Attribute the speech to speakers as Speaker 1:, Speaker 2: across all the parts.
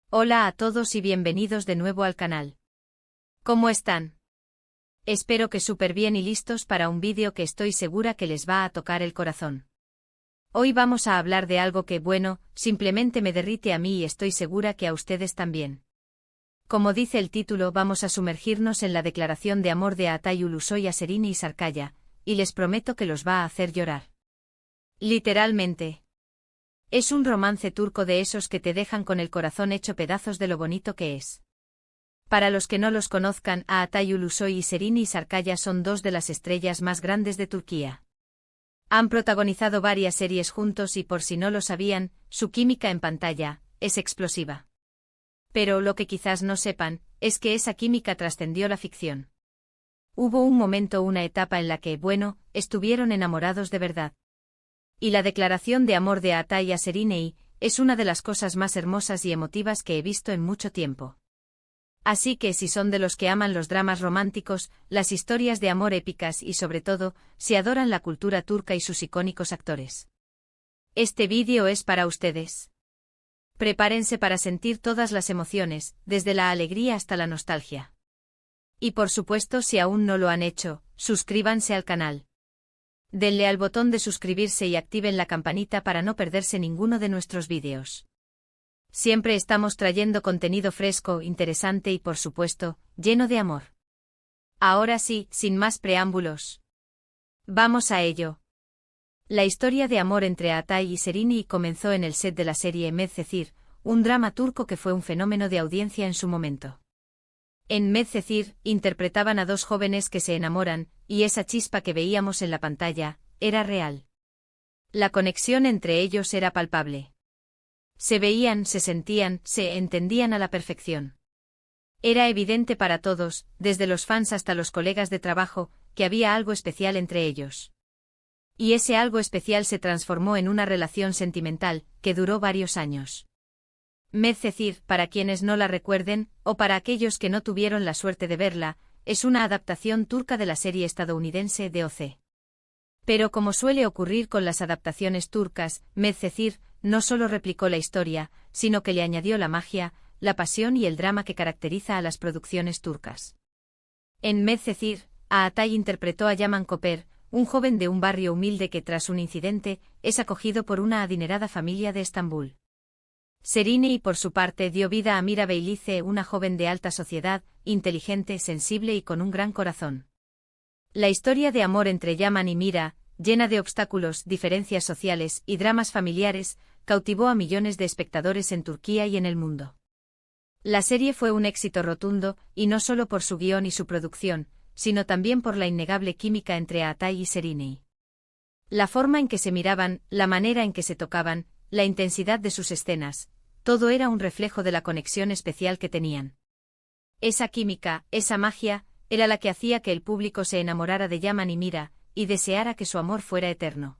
Speaker 1: Hola a todos y bienvenidos de nuevo al canal. ¿Cómo están? Espero que súper bien y listos para un vídeo que estoy segura que les va a tocar el corazón. Hoy vamos a hablar de algo que, bueno, simplemente me derrite a mí y estoy segura que a ustedes también. Como dice el título, vamos a sumergirnos en la declaración de amor de Atay Ulusoy a Serine y Sarkaya, y les prometo que los va a hacer llorar. Literalmente. Es un romance turco de esos que te dejan con el corazón hecho pedazos de lo bonito que es. Para los que no los conozcan, Atay Ulusoy y Serine y Sarkaya son dos de las estrellas más grandes de Turquía. Han protagonizado varias series juntos y por si no lo sabían, su química en pantalla es explosiva. Pero lo que quizás no sepan, es que esa química trascendió la ficción. Hubo un momento, una etapa en la que, bueno, estuvieron enamorados de verdad. Y la declaración de amor de Atay a Serine es una de las cosas más hermosas y emotivas que he visto en mucho tiempo. Así que si son de los que aman los dramas románticos, las historias de amor épicas y sobre todo, si adoran la cultura turca y sus icónicos actores, este vídeo es para ustedes. Prepárense para sentir todas las emociones, desde la alegría hasta la nostalgia. Y por supuesto, si aún no lo han hecho, suscríbanse al canal. Denle al botón de suscribirse y activen la campanita para no perderse ninguno de nuestros vídeos. Siempre estamos trayendo contenido fresco, interesante y por supuesto, lleno de amor. Ahora sí, sin más preámbulos. Vamos a ello. La historia de amor entre Atay y Serine comenzó en el set de la serie Medcezir, un drama turco que fue un fenómeno de audiencia en su momento. En Medcezir, interpretaban a dos jóvenes que se enamoran, y esa chispa que veíamos en la pantalla, era real. La conexión entre ellos era palpable. Se veían, se sentían, se entendían a la perfección. Era evidente para todos, desde los fans hasta los colegas de trabajo, que había algo especial entre ellos. Y ese algo especial se transformó en una relación sentimental, que duró varios años. Medcezir, para quienes no la recuerden, o para aquellos que no tuvieron la suerte de verla, es una adaptación turca de la serie estadounidense de OC. Pero como suele ocurrir con las adaptaciones turcas, Medcezir no solo replicó la historia, sino que le añadió la magia, la pasión y el drama que caracteriza a las producciones turcas. En Medcezir, Atay interpretó a Yaman Koper, un joven de un barrio humilde que tras un incidente, es acogido por una adinerada familia de Estambul. Serine, por su parte, dio vida a Mira Beylice, una joven de alta sociedad, inteligente, sensible y con un gran corazón. La historia de amor entre Yaman y Mira, llena de obstáculos, diferencias sociales y dramas familiares, cautivó a millones de espectadores en Turquía y en el mundo. La serie fue un éxito rotundo, y no solo por su guión y su producción, sino también por la innegable química entre Atay y Serine. La forma en que se miraban, la manera en que se tocaban, la intensidad de sus escenas, todo era un reflejo de la conexión especial que tenían. Esa química, esa magia, era la que hacía que el público se enamorara de Yaman y Mira, y deseara que su amor fuera eterno.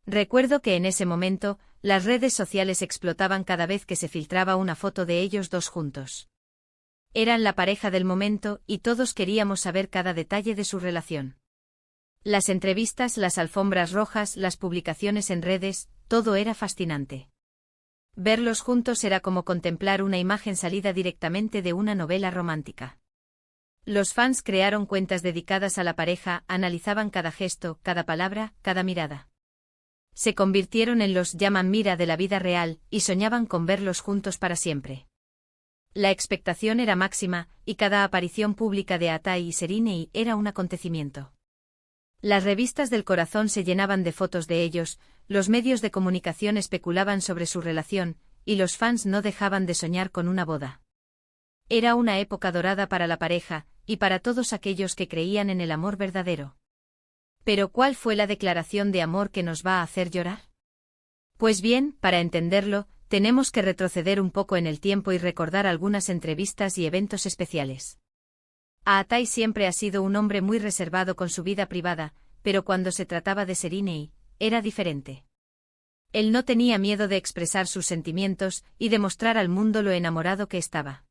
Speaker 1: Recuerdo que en ese momento, las redes sociales explotaban cada vez que se filtraba una foto de ellos dos juntos. Eran la pareja del momento y todos queríamos saber cada detalle de su relación. Las entrevistas, las alfombras rojas, las publicaciones en redes, todo era fascinante. Verlos juntos era como contemplar una imagen salida directamente de una novela romántica. Los fans crearon cuentas dedicadas a la pareja, analizaban cada gesto, cada palabra, cada mirada. Se convirtieron en los Yaman Mira de la vida real, y soñaban con verlos juntos para siempre. La expectación era máxima, y cada aparición pública de Atay y Serine era un acontecimiento. Las revistas del corazón se llenaban de fotos de ellos, los medios de comunicación especulaban sobre su relación, y los fans no dejaban de soñar con una boda. Era una época dorada para la pareja, y para todos aquellos que creían en el amor verdadero. Pero ¿cuál fue la declaración de amor que nos va a hacer llorar? Pues bien, para entenderlo, tenemos que retroceder un poco en el tiempo y recordar algunas entrevistas y eventos especiales. Atay siempre ha sido un hombre muy reservado con su vida privada, pero cuando se trataba de Serine, era diferente. Él no tenía miedo de expresar sus sentimientos y demostrar al mundo lo enamorado que estaba.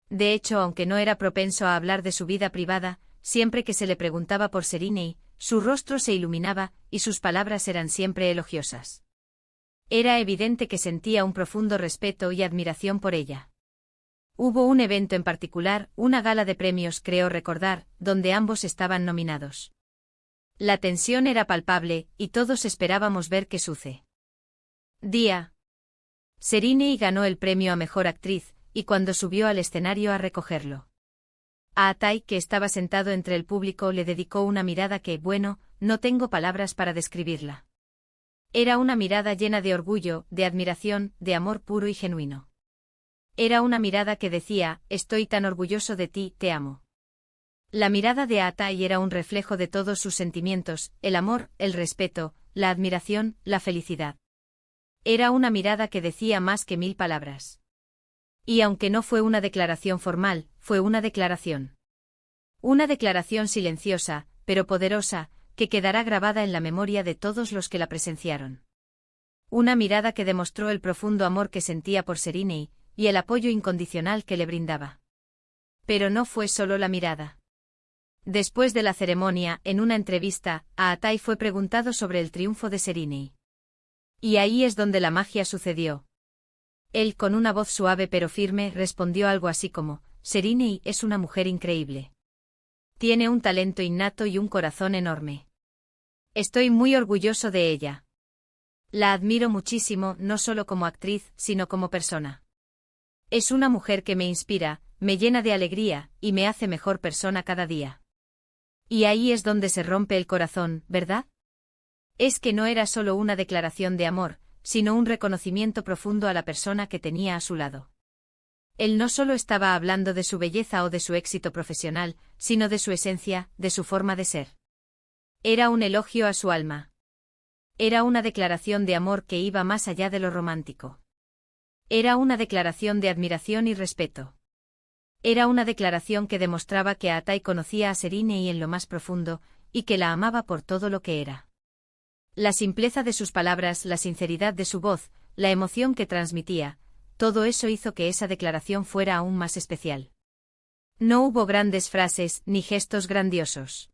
Speaker 1: De hecho, aunque no era propenso a hablar de su vida privada, siempre que se le preguntaba por Serine, su rostro se iluminaba y sus palabras eran siempre elogiosas. Era evidente que sentía un profundo respeto y admiración por ella. Hubo un evento en particular, una gala de premios, creo recordar, donde ambos estaban nominados. La tensión era palpable, y todos esperábamos ver qué sucedía. Serena ganó el premio a Mejor Actriz, y cuando subió al escenario a recogerlo, a Atai, que estaba sentado entre el público, le dedicó una mirada que, bueno, no tengo palabras para describirla. Era una mirada llena de orgullo, de admiración, de amor puro y genuino. Era una mirada que decía, estoy tan orgulloso de ti, te amo. La mirada de Atai era un reflejo de todos sus sentimientos, el amor, el respeto, la admiración, la felicidad. Era una mirada que decía más que 1000 palabras. Y aunque no fue una declaración formal, fue una declaración. Una declaración silenciosa, pero poderosa, que quedará grabada en la memoria de todos los que la presenciaron. Una mirada que demostró el profundo amor que sentía por Serena y el apoyo incondicional que le brindaba. Pero no fue solo la mirada. Después de la ceremonia, en una entrevista, Atai fue preguntado sobre el triunfo de Serena. Y ahí es donde la magia sucedió. Él, con una voz suave pero firme, respondió algo así como, Serena es una mujer increíble. Tiene un talento innato y un corazón enorme. Estoy muy orgulloso de ella. La admiro muchísimo, no solo como actriz, sino como persona. Es una mujer que me inspira, me llena de alegría, y me hace mejor persona cada día. Y ahí es donde se rompe el corazón, ¿verdad? Es que no era solo una declaración de amor, sino un reconocimiento profundo a la persona que tenía a su lado. Él no solo estaba hablando de su belleza o de su éxito profesional, sino de su esencia, de su forma de ser. Era un elogio a su alma. Era una declaración de amor que iba más allá de lo romántico. Era una declaración de admiración y respeto. Era una declaración que demostraba que Atai conocía a Serena en lo más profundo, y que la amaba por todo lo que era. La simpleza de sus palabras, la sinceridad de su voz, la emoción que transmitía, todo eso hizo que esa declaración fuera aún más especial. No hubo grandes frases ni gestos grandiosos.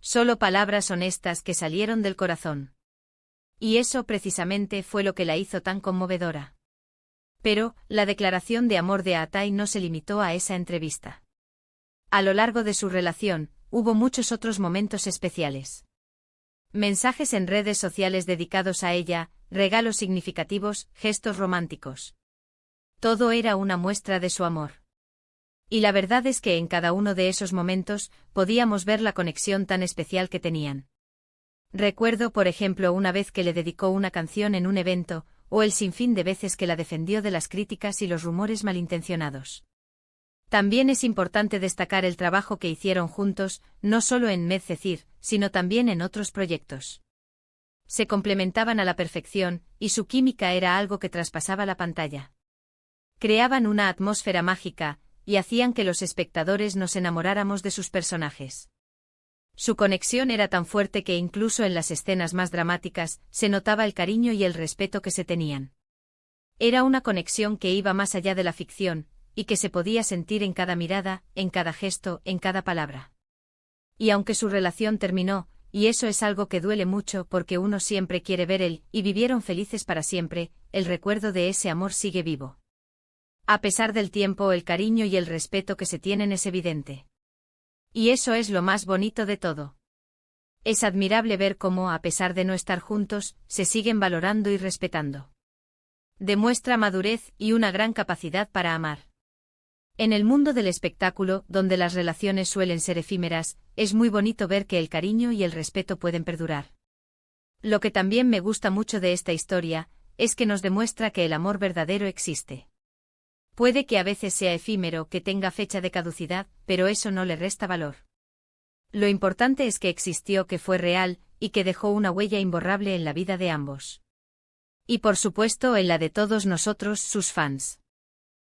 Speaker 1: Solo palabras honestas que salieron del corazón. Y eso precisamente fue lo que la hizo tan conmovedora. Pero, la declaración de amor de Atai no se limitó a esa entrevista. A lo largo de su relación, hubo muchos otros momentos especiales. Mensajes en redes sociales dedicados a ella, regalos significativos, gestos románticos. Todo era una muestra de su amor. Y la verdad es que en cada uno de esos momentos, podíamos ver la conexión tan especial que tenían. Recuerdo, por ejemplo, una vez que le dedicó una canción en un evento, o el sinfín de veces que la defendió de las críticas y los rumores malintencionados. También es importante destacar el trabajo que hicieron juntos, no solo en Medcezir, sino también en otros proyectos. Se complementaban a la perfección, y su química era algo que traspasaba la pantalla. Creaban una atmósfera mágica, y hacían que los espectadores nos enamoráramos de sus personajes. Su conexión era tan fuerte que incluso en las escenas más dramáticas, se notaba el cariño y el respeto que se tenían. Era una conexión que iba más allá de la ficción, y que se podía sentir en cada mirada, en cada gesto, en cada palabra. Y aunque su relación terminó, y eso es algo que duele mucho porque uno siempre quiere ver y vivieron felices para siempre, el recuerdo de ese amor sigue vivo. A pesar del tiempo, el cariño y el respeto que se tienen es evidente. Y eso es lo más bonito de todo. Es admirable ver cómo, a pesar de no estar juntos, se siguen valorando y respetando. Demuestra madurez y una gran capacidad para amar. En el mundo del espectáculo, donde las relaciones suelen ser efímeras, es muy bonito ver que el cariño y el respeto pueden perdurar. Lo que también me gusta mucho de esta historia, es que nos demuestra que el amor verdadero existe. Puede que a veces sea efímero, que tenga fecha de caducidad, pero eso no le resta valor. Lo importante es que existió, que fue real, y que dejó una huella imborrable en la vida de ambos. Y por supuesto en la de todos nosotros, sus fans.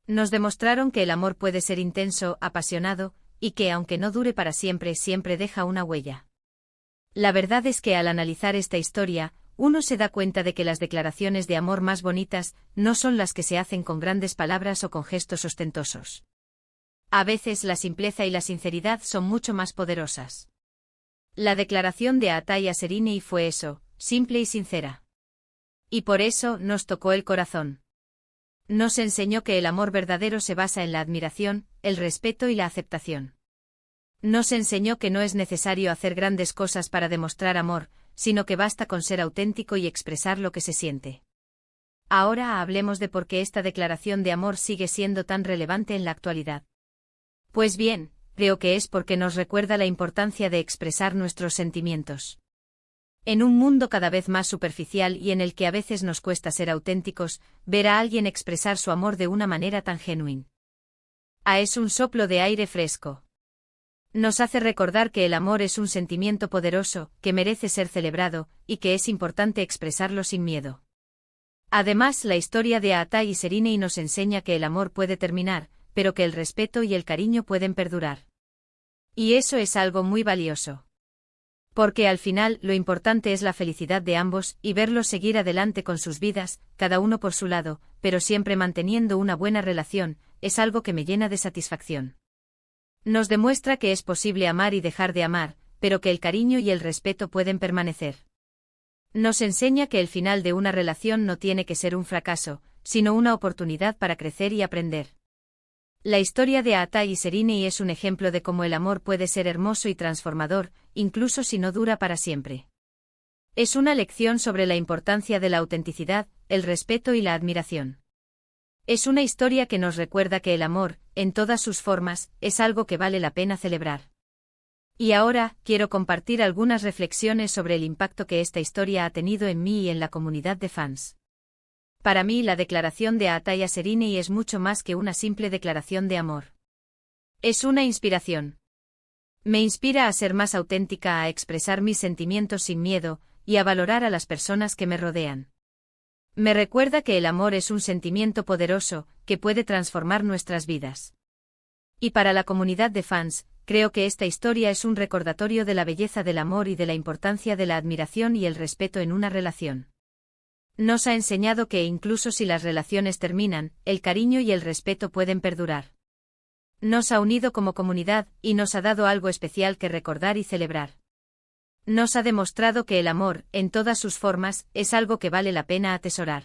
Speaker 1: Nos demostraron que el amor puede ser intenso, apasionado, y que aunque no dure para siempre, siempre deja una huella. La verdad es que al analizar esta historia, uno se da cuenta de que las declaraciones de amor más bonitas no son las que se hacen con grandes palabras o con gestos ostentosos. A veces la simpleza y la sinceridad son mucho más poderosas. La declaración de Atai a Serena fue eso, simple y sincera. Y por eso nos tocó el corazón. Nos enseñó que el amor verdadero se basa en la admiración, el respeto y la aceptación. Nos enseñó que no es necesario hacer grandes cosas para demostrar amor, sino que basta con ser auténtico y expresar lo que se siente. Ahora hablemos de por qué esta declaración de amor sigue siendo tan relevante en la actualidad. Pues bien, creo que es porque nos recuerda la importancia de expresar nuestros sentimientos. En un mundo cada vez más superficial y en el que a veces nos cuesta ser auténticos, ver a alguien expresar su amor de una manera tan genuina. Es un soplo de aire fresco. Nos hace recordar que el amor es un sentimiento poderoso, que merece ser celebrado, y que es importante expresarlo sin miedo. Además, la historia de Ata y Serine nos enseña que el amor puede terminar, pero que el respeto y el cariño pueden perdurar. Y eso es algo muy valioso. Porque al final lo importante es la felicidad de ambos y verlos seguir adelante con sus vidas, cada uno por su lado, pero siempre manteniendo una buena relación, es algo que me llena de satisfacción. Nos demuestra que es posible amar y dejar de amar, pero que el cariño y el respeto pueden permanecer. Nos enseña que el final de una relación no tiene que ser un fracaso, sino una oportunidad para crecer y aprender. La historia de Ata y Serine es un ejemplo de cómo el amor puede ser hermoso y transformador, incluso si no dura para siempre. Es una lección sobre la importancia de la autenticidad, el respeto y la admiración. Es una historia que nos recuerda que el amor, en todas sus formas, es algo que vale la pena celebrar. Y ahora, quiero compartir algunas reflexiones sobre el impacto que esta historia ha tenido en mí y en la comunidad de fans. Para mí la declaración de Ata y Serine es mucho más que una simple declaración de amor. Es una inspiración. Me inspira a ser más auténtica, a expresar mis sentimientos sin miedo, y a valorar a las personas que me rodean. Me recuerda que el amor es un sentimiento poderoso, que puede transformar nuestras vidas. Y para la comunidad de fans, creo que esta historia es un recordatorio de la belleza del amor y de la importancia de la admiración y el respeto en una relación. Nos ha enseñado que incluso si las relaciones terminan, el cariño y el respeto pueden perdurar. Nos ha unido como comunidad y nos ha dado algo especial que recordar y celebrar. Nos ha demostrado que el amor, en todas sus formas, es algo que vale la pena atesorar.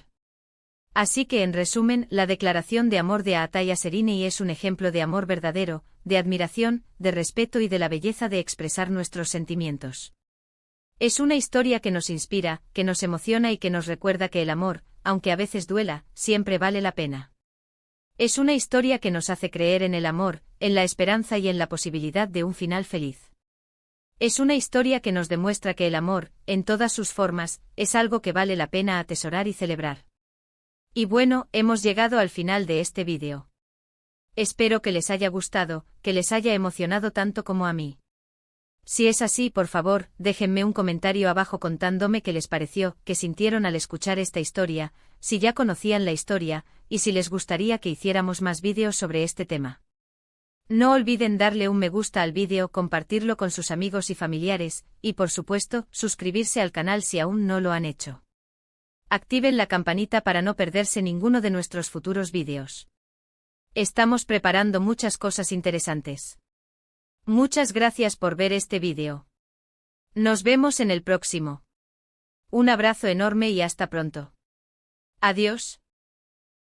Speaker 1: Así que en resumen, la declaración de amor de Ata y Serine es un ejemplo de amor verdadero, de admiración, de respeto y de la belleza de expresar nuestros sentimientos. Es una historia que nos inspira, que nos emociona y que nos recuerda que el amor, aunque a veces duela, siempre vale la pena. Es una historia que nos hace creer en el amor, en la esperanza y en la posibilidad de un final feliz. Es una historia que nos demuestra que el amor, en todas sus formas, es algo que vale la pena atesorar y celebrar. Y bueno, hemos llegado al final de este vídeo. Espero que les haya gustado, que les haya emocionado tanto como a mí. Si es así, por favor, déjenme un comentario abajo contándome qué les pareció, qué sintieron al escuchar esta historia, si ya conocían la historia, y si les gustaría que hiciéramos más vídeos sobre este tema. No olviden darle un me gusta al vídeo, compartirlo con sus amigos y familiares, y por supuesto, suscribirse al canal si aún no lo han hecho. Activen la campanita para no perderse ninguno de nuestros futuros vídeos. Estamos preparando muchas cosas interesantes. Muchas gracias por ver este vídeo. Nos vemos en el próximo. Un abrazo enorme y hasta pronto. Adiós.